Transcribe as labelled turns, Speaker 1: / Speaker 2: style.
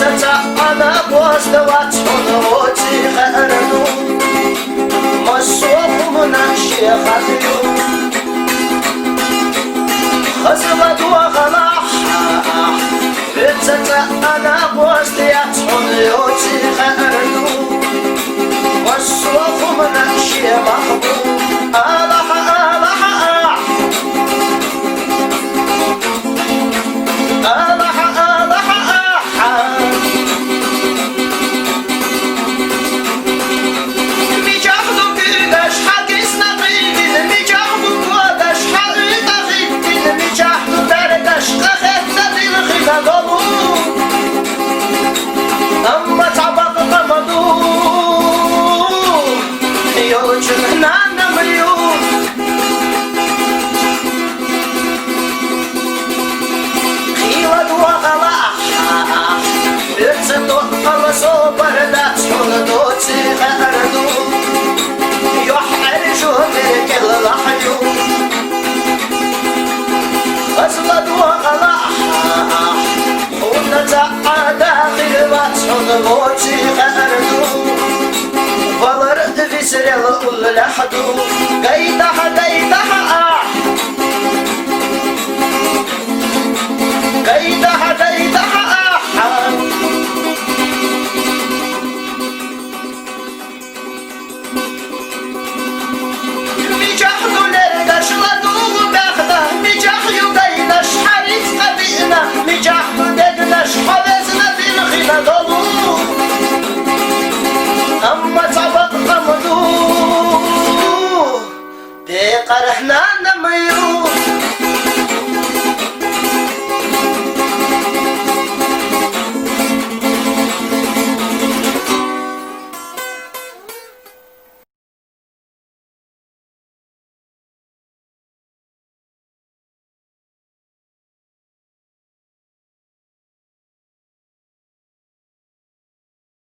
Speaker 1: بتتا أنا بوست واتون وتي غيرنو مصوف من الشيخ اليوم خزبت وغلاح بتتا أنا بوست واتون وتي غيرنو مصوف من الشيخ محبوب ألح ألح ألح ألح ميجاهدو كداش حاكس نقيدين ميجاهدو كداش حاقي تغيدين ميجاهدو درداش خخت تدين خدادو أما تعبق قمدو يوجهنا نمليون خيوة وغلاح بتتو قرصو بردات شغلدوتي غردو يحرجو من كل لحيو غزلت وغلاح ونتعادى خيوة شغلدوتي غردو فضرت في سريل اللحدو قيدح قيدح